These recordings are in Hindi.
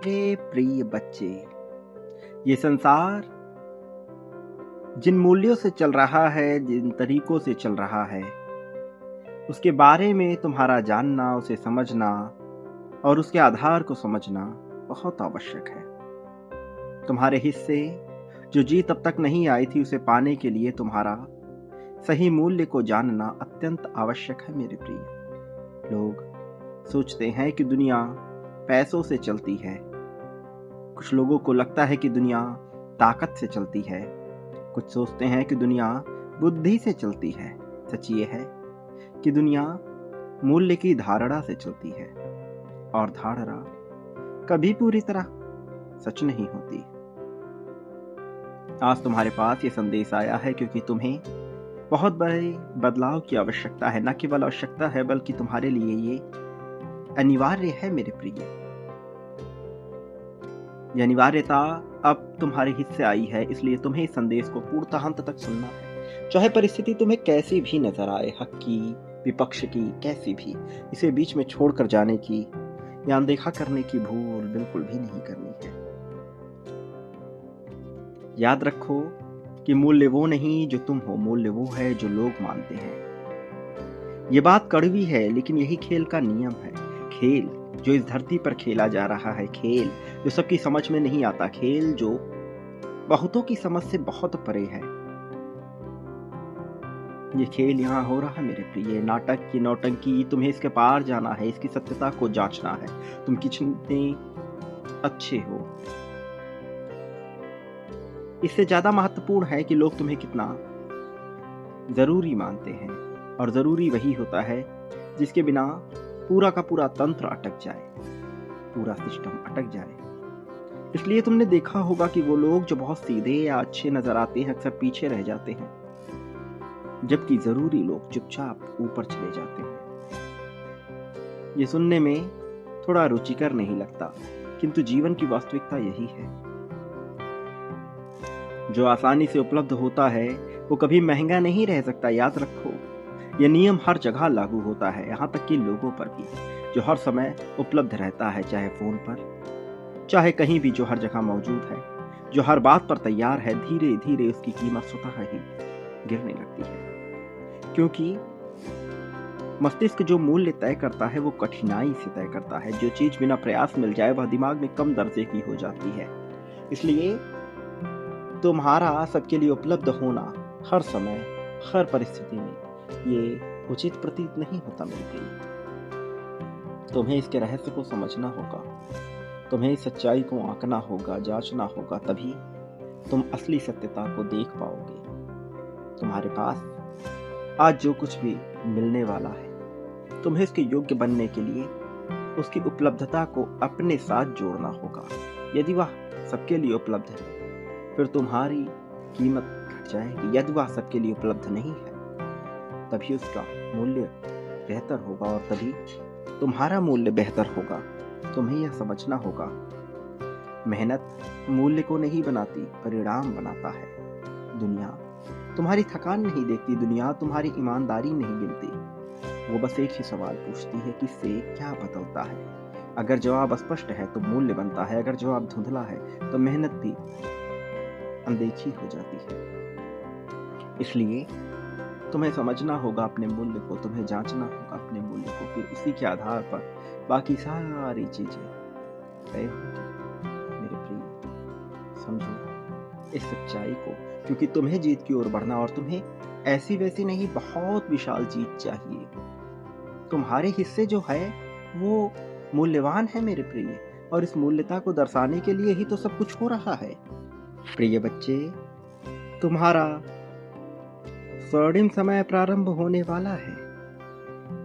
मेरे प्रिय बच्चे, ये संसार जिन मूल्यों से चल रहा है, जिन तरीकों से चल रहा है, उसके बारे में तुम्हारा जानना, उसे समझना और उसके आधार को समझना बहुत आवश्यक है। तुम्हारे हिस्से जो जीत अब तक नहीं आई थी, उसे पाने के लिए तुम्हारा सही मूल्य को जानना अत्यंत आवश्यक है मेरे प्रिय। लोग सोचते हैं कि दुनिया पैसों से चलती है, कुछ लोगों को लगता है कि दुनिया ताकत से चलती है, कुछ सोचते हैं कि दुनिया बुद्धि से चलती है। सच ये है कि दुनिया मूल्य की धारणा से चलती है और धारणा कभी पूरी तरह सच नहीं होती। आज तुम्हारे पास ये संदेश आया है क्योंकि तुम्हें बहुत बड़े बदलाव की आवश्यकता है। न केवल आवश्यकता है बल्कि तुम्हारे लिए ये अनिवार्य है मेरे प्रिय। यह अनिवार्यता अब तुम्हारे हिस्से आई है, इसलिए तुम्हें इस संदेश को पूर्णतः अंत तक सुनना है। चाहे परिस्थिति तुम्हें कैसी भी नजर आए, हक की, विपक्ष की, कैसी भी, इसे बीच में छोड़कर जाने की या अनदेखा करने की भूल बिल्कुल भी नहीं करनी है। याद रखो कि मूल्य वो नहीं जो तुम हो, मूल्य वो है जो लोग मानते हैं। ये बात कड़वी है, लेकिन यही खेल का नियम है। खेल जो इस धरती पर खेला जा रहा है, खेल जो सबकी समझ में नहीं आता, खेल जो बहुतों की समझ से बहुत परे है। ये खेल यहाँ हो रहा है मेरे प्रिय। नाटक की नौटंकी, तुम्हें इसके पार जाना है, इसकी सत्यता को जांचना है। तुम कितने अच्छे हो, इससे ज्यादा महत्वपूर्ण है कि लोग तुम्हें कितना जरूरी मानते हैं। और जरूरी वही होता है जिसके बिना पूरा का पूरा तंत्र अटक जाए, पूरा सिस्टम अटक जाए। इसलिए तुमने देखा होगा कि वो लोग जो बहुत सीधे या अच्छे नजर आते हैं, अक्सर पीछे रह जाते हैं, जबकि जरूरी लोग चुपचाप ऊपर चले जाते हैं। ये सुनने में थोड़ा रुचिकर नहीं लगता, किंतु जीवन की वास्तविकता यही है। जो आसानी से उपलब्ध होता है वो कभी महंगा नहीं रह सकता। याद रखो, यह नियम हर जगह लागू होता है, यहाँ तक कि लोगों पर भी, जो हर समय उपलब्ध रहता है, चाहे फोन पर, चाहे कहीं भी, जो हर जगह मौजूद है, जो हर बात पर तैयार है, धीरे धीरे उसकी कीमत स्वतः ही गिरने लगती है। क्योंकि मस्तिष्क जो मूल्य तय करता है वो कठिनाई से तय करता है। जो चीज बिना प्रयास मिल जाए वह दिमाग में कम दर्जे की हो जाती है। इसलिए तुम्हारा सबके लिए उपलब्ध होना हर समय, हर परिस्थिति में, ये उचित प्रतीत नहीं होता मेरे प्रिय। तुम्हें इसके रहस्य को समझना होगा, तुम्हें इस सच्चाई को आंकना होगा, जांचना होगा, तभी तुम असली सत्यता को देख पाओगे। तुम्हारे पास आज जो कुछ भी मिलने वाला है, तुम्हें इसके योग्य बनने के लिए उसकी उपलब्धता को अपने साथ जोड़ना होगा। यदि वह सबके लिए उपलब्ध है, फिर तुम्हारी कीमत घट जाएगी। यदि वह सबके लिए उपलब्ध नहीं है, तभी उसका मूल्य बेहतर होगा और तभी तुम्हारा मूल्य बेहतर होगा। तुम्हें यह समझना होगा, मेहनत मूल्य को नहीं बनाती, परिणाम बनाता है। दुनिया तुम्हारी थकान नहीं देखती, दुनिया तुम्हारी ईमानदारी नहीं गिनती। वो बस एक ही सवाल पूछती है कि इससे क्या बदलता है। अगर जवाब स्पष्ट है तो मूल्य बनता है, अगर जवाब धुंधला है तो मेहनत भी अनदेखी हो जाती है। इसलिए तुम्हें समझना होगा अपने मूल्य को, तुम्हें जांचना होगा अपने मूल्य को, फिर उसी के आधार पर बाकी सारी चीजें तय होंगी मेरे प्रिय। समझो इस सच्चाई को, क्योंकि तुम्हें जीत की ओर बढ़ना, और तुम्हें ऐसी वैसी नहीं, बहुत विशाल जीत चाहिए। तुम्हारे हिस्से जो है वो मूल्यवान है मेरे प्रिय, और इस मूल्यता को दर्शाने के लिए ही तो सब कुछ हो रहा है। प्रिय बच्चे, तुम्हारा स्वर्णिम समय प्रारंभ होने वाला है,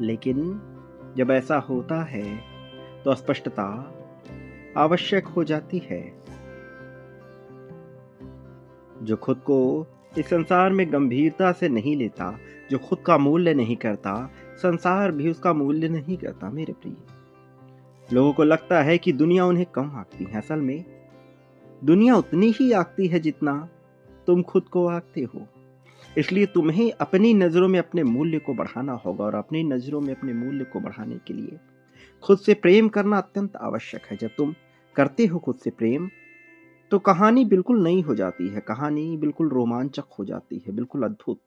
लेकिन जब ऐसा होता है तो स्पष्टता आवश्यक हो जाती है। जो खुद को इस संसार में गंभीरता से नहीं लेता, जो खुद का मूल्य नहीं करता, संसार भी उसका मूल्य नहीं करता मेरे प्रिय। लोगों को लगता है कि दुनिया उन्हें कम आंकती है। असल में दुनिया उतनी ही आंकती है जितना तुम खुद को आंकते हो। इसलिए तुम्हें अपनी नजरों में अपने मूल्य को बढ़ाना होगा, और अपनी नजरों में अपने मूल्य को बढ़ाने के लिए खुद से प्रेम करना अत्यंत आवश्यक है। जब तुम करते हो खुद से प्रेम, तो कहानी बिल्कुल नई हो जाती है, कहानी बिल्कुल रोमांचक हो जाती है, बिल्कुल अद्भुत।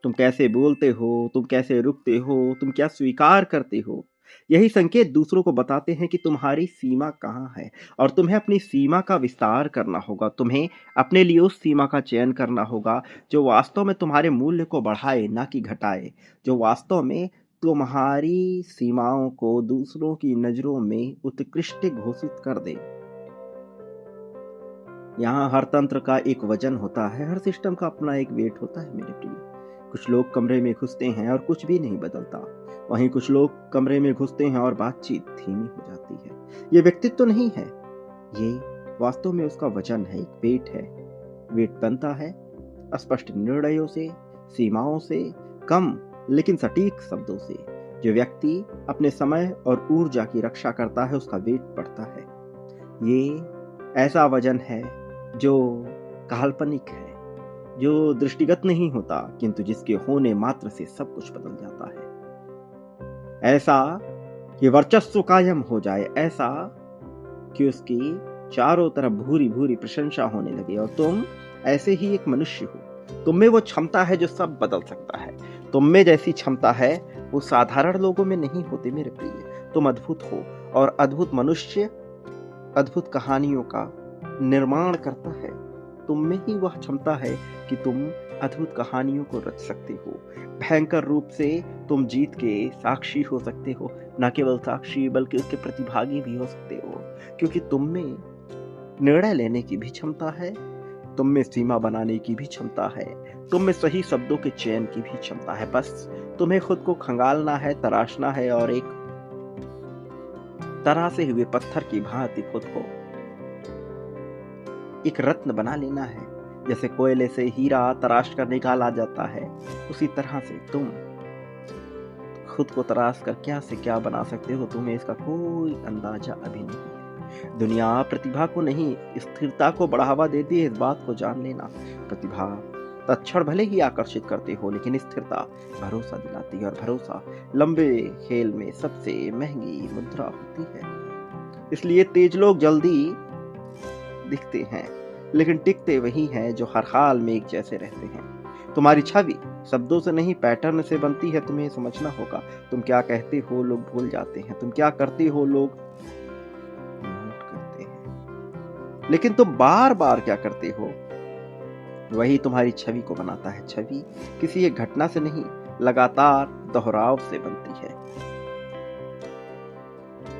तुम कैसे बोलते हो, तुम कैसे रुकते हो, तुम क्या स्वीकार करते हो, यही संकेत दूसरों को बताते हैं कि तुम्हारी सीमा कहाँ है। और तुम्हें अपनी सीमा का विस्तार करना होगा, तुम्हें अपने लिए उस सीमा का चयन करना होगा जो वास्तव में तुम्हारे मूल्य को बढ़ाए, ना कि घटाए, जो वास्तव में तुम्हारी सीमाओं को दूसरों की नज़रों में उत्कृष्ट घोषित कर दे। यहाँ हर तंत्र का एक वजन होता है, हर सिस्टम का अपना एक वेट होता है मेरे प्रिय। कुछ लोग कमरे में घुसते हैं और कुछ भी नहीं बदलता, वहीं कुछ लोग कमरे में घुसते हैं और बातचीत धीमी हो जाती है। ये व्यक्तित्व तो नहीं है, ये वास्तव में उसका वजन है, एक वेट है। वेट बनता है स्पष्ट निर्णयों से, सीमाओं से, कम लेकिन सटीक शब्दों से। जो व्यक्ति अपने समय और ऊर्जा की रक्षा करता है, उसका वेट बढ़ता है। ये ऐसा वजन है जो काल्पनिक है, जो दृष्टिगत नहीं होता, किंतु जिसके होने मात्र से सब कुछ बदल जाता है। ऐसा कि वर्चस्व कायम हो जाए, ऐसा कि उसकी चारों तरफ भूरी भूरी प्रशंसा होने लगे। और तुम ऐसे ही एक मनुष्य हो, तुम में वो क्षमता है जो सब बदल सकता है। तुम में जैसी क्षमता है वो साधारण लोगों में नहीं होती मेरे प्रिय। तुम अद्भुत हो, और अद्भुत मनुष्य अद्भुत कहानियों का निर्माण करता है। तुम में ही वह क्षमता है कि तुम अद्भुत कहानियों को रच सकते हो। भयंकर रूप से तुम जीत के साक्षी हो सकते हो, न केवल साक्षी बल्कि उसके प्रतिभागी भी हो सकते हो, क्योंकि तुम में निर्णय लेने की भी क्षमता है, तुम में सीमा बनाने की भी क्षमता है, तुम में सही शब्दों के चयन की भी क्षमता है। बस तुम्हें खुद को खंगालना है, तराशना है, और एक तरासे हुए पत्थर की भांति खुद को एक रत्न बना लेना है। जैसे कोयले से हीरा तराश कर निकाला जाता है, उसी तरह से तुम खुद को तराश कर क्या से क्या बना सकते हो, तुम्हें इसका कोई अंदाजा अभी नहीं है। दुनिया प्रतिभा को नहीं, स्थिरता को बढ़ावा देती है, इस बात को जान लेना। प्रतिभा तत्क्षण भले ही आकर्षित करते हो, लेकिन स्थिरता भरोसा दिलाती है, और भरोसा लंबे खेल में सबसे महंगी मुद्रा होती है। इसलिए तेज लोग जल्दी दिखते हैं, लेकिन टिकते वही हैं जो हर हाल में एक जैसे रहते हैं। तुम्हारी छवि शब्दों से नहीं, पैटर्न से बनती है। तुम्हें समझना होगा, तुम क्या कहते हो लोग भूल जाते हैं, तुम क्या करते हो लोग नोट करते हैं, लेकिन तुम बार बार क्या करते हो वही तुम्हारी छवि को बनाता है। छवि किसी एक घटना से नहीं, लगातार दोहराव से बनती है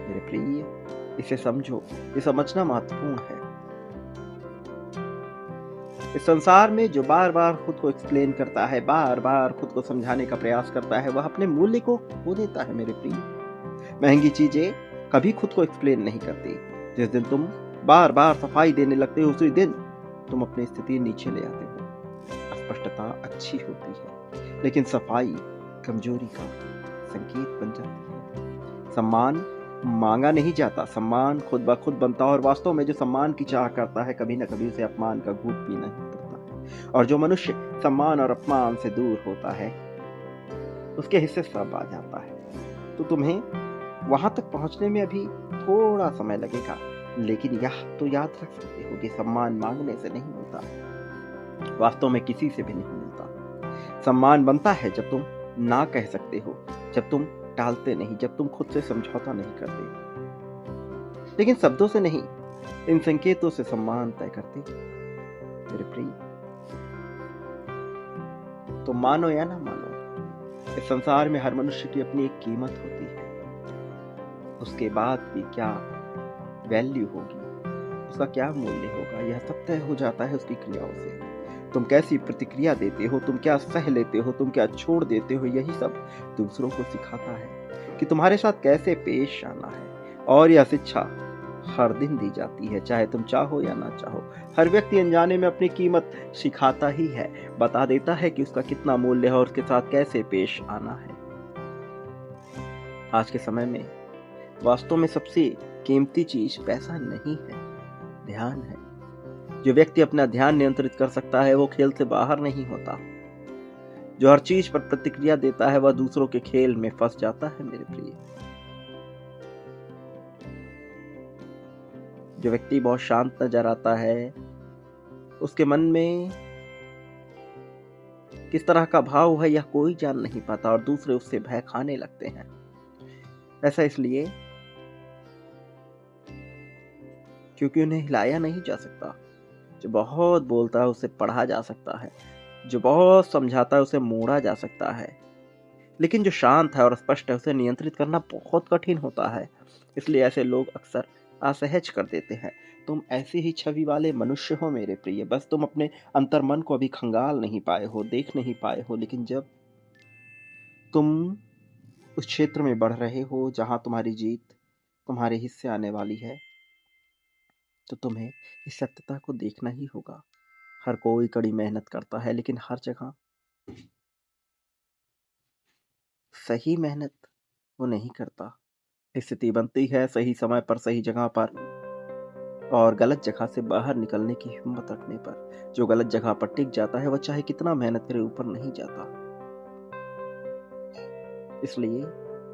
मेरे प्रिय। इसे समझो, ये समझना महत्वपूर्ण है। इस संसार में जो बार बार खुद को एक्सप्लेन करता है, बार बार खुद को समझाने का प्रयास करता है, वह अपने मूल्य को खो देता है मेरे प्रिय। महंगी चीजें कभी खुद को एक्सप्लेन नहीं करती। जिस दिन तुम बार बार सफाई देने लगते हो, उसी दिन तुम अपनी स्थिति नीचे ले आते हो। स्पष्टता अच्छी होती है, लेकिन सफाई कमजोरी का संकेत बन जाती है। सम्मान मांगा नहीं जाता, सम्मान खुद ब खुद बनता है। और वास्तव में जो सम्मान की चाह करता है, कभी न कभी उसे अपमान का घूंट पीना ही पड़ता है। और जो मनुष्य सम्मान और अपमान से दूर होता है, उसके हिस्से सब आ जाता है। तो तुम्हें वहां तक पहुंचने में अभी थोड़ा समय लगेगा, लेकिन यह तो याद रख सकते हो कि सम्मान मांगने से नहीं मिलता, वास्तव में किसी से भी नहीं मिलता। सम्मान बनता है जब तुम ना कह सकते हो, जब तुम टालते नहीं, जब तुम खुद से समझौता नहीं करते। लेकिन शब्दों से नहीं, इन संकेतों से सम्मान तय करते मेरे प्रिय। तो मानो या ना मानो, इस संसार में हर मनुष्य की अपनी एक कीमत होती है। उसके बाद भी क्या वैल्यू होगी, उसका क्या मूल्य होगा, यह सब तय हो जाता है उसकी क्रियाओं से। तुम कैसी प्रतिक्रिया देते हो, तुम क्या सह लेते हो, तुम क्या छोड़ देते हो, यही सब दूसरों को सिखाता है कि तुम्हारे साथ कैसे पेश आना है। और यह शिक्षा हर दिन दी जाती है, चाहे तुम चाहो या ना चाहो। हर व्यक्ति अनजाने में अपनी कीमत सिखाता ही है, बता देता है कि उसका कितना मूल्य है और उसके साथ कैसे पेश आना है। आज के समय में वास्तव में सबसे कीमती चीज पैसा नहीं है, ध्यान है। जो व्यक्ति अपना ध्यान नियंत्रित कर सकता है, वो खेल से बाहर नहीं होता। जो हर चीज पर प्रतिक्रिया देता है, वह दूसरों के खेल में फंस जाता है मेरे प्रिय। जो व्यक्ति बहुत शांत नजर आता है, उसके मन में किस तरह का भाव है यह कोई जान नहीं पाता और दूसरे उससे भय खाने लगते हैं। ऐसा इसलिए क्योंकि उन्हें हिलाया नहीं जा सकता। जो बहुत बोलता है उसे पढ़ा जा सकता है, जो बहुत समझाता है उसे मोड़ा जा सकता है, लेकिन जो शांत है और स्पष्ट है उसे नियंत्रित करना बहुत कठिन होता है। इसलिए ऐसे लोग अक्सर असहज कर देते हैं। तुम ऐसी ही छवि वाले मनुष्य हो मेरे प्रिय, बस तुम अपने अंतर्मन को अभी खंगाल नहीं पाए हो, देख नहीं पाए हो। लेकिन जब तुम उस क्षेत्र में बढ़ रहे हो जहां तुम्हारी जीत तुम्हारे हिस्से आने वाली है, तो तुम्हें इस सत्यता को देखना ही होगा। हर कोई कड़ी मेहनत करता है, लेकिन हर जगह सही मेहनत वो नहीं करता। स्थिति बनती है सही समय पर, सही जगह पर और गलत जगह से बाहर निकलने की हिम्मत रखने पर। जो गलत जगह पर टिक जाता है वह चाहे कितना मेहनत करे ऊपर नहीं जाता। इसलिए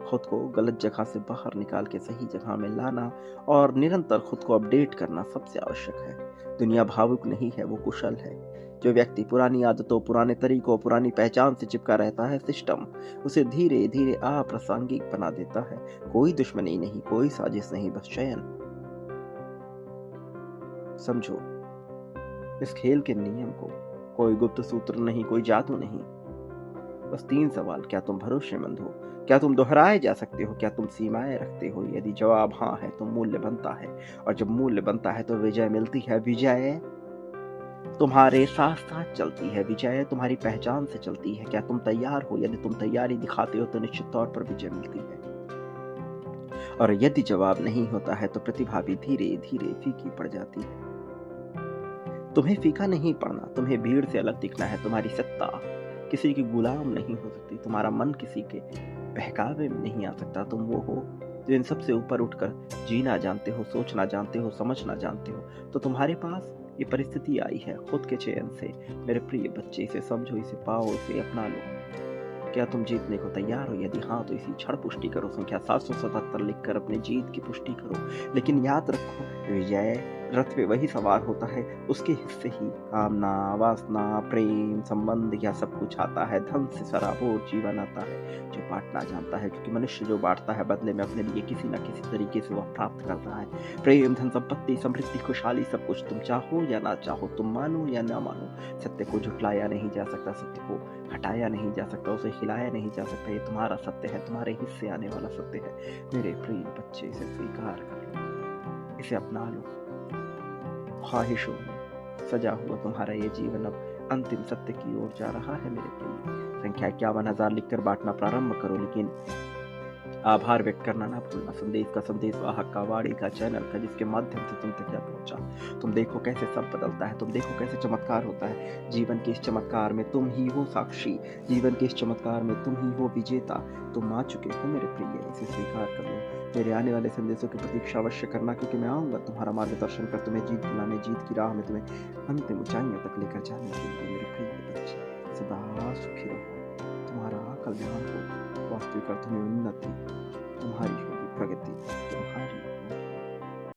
खुद को गलत जगह से बाहर निकाल के सही जगह में लाना और निरंतर खुद को अपडेट करना सबसे आवश्यक है। दुनिया भावुक नहीं है, वो कुशल है। जो व्यक्ति पुरानी आदतों, पुराने तरीकों, पुरानी पहचान से चिपका रहता है, सिस्टम उसे धीरे धीरे अप्रासंगिक बना देता है। कोई दुश्मनी नहीं, कोई साजिश नहीं, बस चयन। समझो इस खेल के नियम को। कोई गुप्त सूत्र नहीं, कोई जादू नहीं, बस 3 सवाल। क्या तुम भरोसेमंद हो? क्या तुम दोहराए जा सकते हो? क्या तुम सीमाएं रखते हो? यदि जवाब हाँ है तो मूल्य बनता है, और जब मूल्य बनता है तो विजय मिलती है। विजय तुम्हारे साथ साथ चलती है, विजय तुम्हारी पहचान से चलती है। क्या तुम तैयार हो? यदि तुम तैयारी दिखाते हो तो निश्चित तौर पर विजय मिलती है, और यदि जवाब नहीं होता है तो प्रतिभा भी धीरे धीरे फीकी पड़ जाती है। तुम्हें फीका नहीं पड़ना, तुम्हें भीड़ से अलग दिखना है। तुम्हारी सत्ता किसी की गुलाम नहीं हो सकती, तुम्हारा मन किसी के बहकावे में नहीं आ सकता। तुम वो हो जो इन सबसे ऊपर उठकर जीना जानते हो, सोचना जानते हो, समझना जानते हो। तो तुम्हारे पास ये परिस्थिति आई है खुद के चयन से। मेरे प्रिय बच्चे, इसे समझो, इसे पाओ, इसे अपना लो। क्या तुम जीतने को तैयार हो? यदि हाँ तो इसी क्षण पुष्टि करो। संख्या 777 लिखकर अपनी जीत की पुष्टि करो। लेकिन याद रखो, विजय रथ पे वही सवार होता है, उसके हिस्से ही कामना, वासना, प्रेम, संबंध या सब कुछ आता है। धन से सराबोर जीवन आता है जो बांटना जानता है, क्योंकि मनुष्य जो बांटता है बदले में अपने लिए किसी न किसी तरीके से वह प्राप्त करता है। प्रेम, धन, संपत्ति, समृद्धि, खुशहाली, सब कुछ। तुम चाहो या ना चाहो, तुम मानो या ना मानो, सत्य को झुटलाया नहीं जा सकता, सत्य को हटाया नहीं जा सकता, उसे हिलाया नहीं जा सकता। ये तुम्हारा सत्य है, तुम्हारे हिस्से आने वाला सत्य है। मेरे प्रिय बच्चे, इसे स्वीकार कर लो, इसे अपना लो। ख्वाहिशों में सजा हुआ तुम्हारा ये जीवन अब अंतिम सत्य की ओर जा रहा है मेरे प्रिय। संख्या 51,000 लिखकर बांटना प्रारंभ करो, लेकिन आभार व्यक्त करना ना भूलना। संदेश का संदेश वाहक का, वाणी का, चैनल का, जिसके माध्यम से तुम तक क्या पहुंचा। तुम देखो कैसे सब बदलता है, तुम देखो कैसे चमत्कार होता है। जीवन के इस चमत्कार में तुम ही हो साक्षी, जीवन के इस चमत्कार में तुम ही हो विजेता। तुम आ चुके हो मेरे प्रिय, इसे स्वीकार कर लो। मेरे आने वाले संदेशों की प्रतीक्षा अवश्य करना, क्योंकि मैं आऊंगा तुम्हारा मार्गदर्शन कर, तुम्हें जीत दिलाने, जीत की राह में तुम्हें अंतिम ऊंचाइयों तक लेकर जाने के लिए। मेरे प्रिय बच्चे, सदा सुखी रहो। तुम्हारा कल्याण हो, वास्तविक अर्थ में उन्नति तुम्हारी होगी, प्रगति।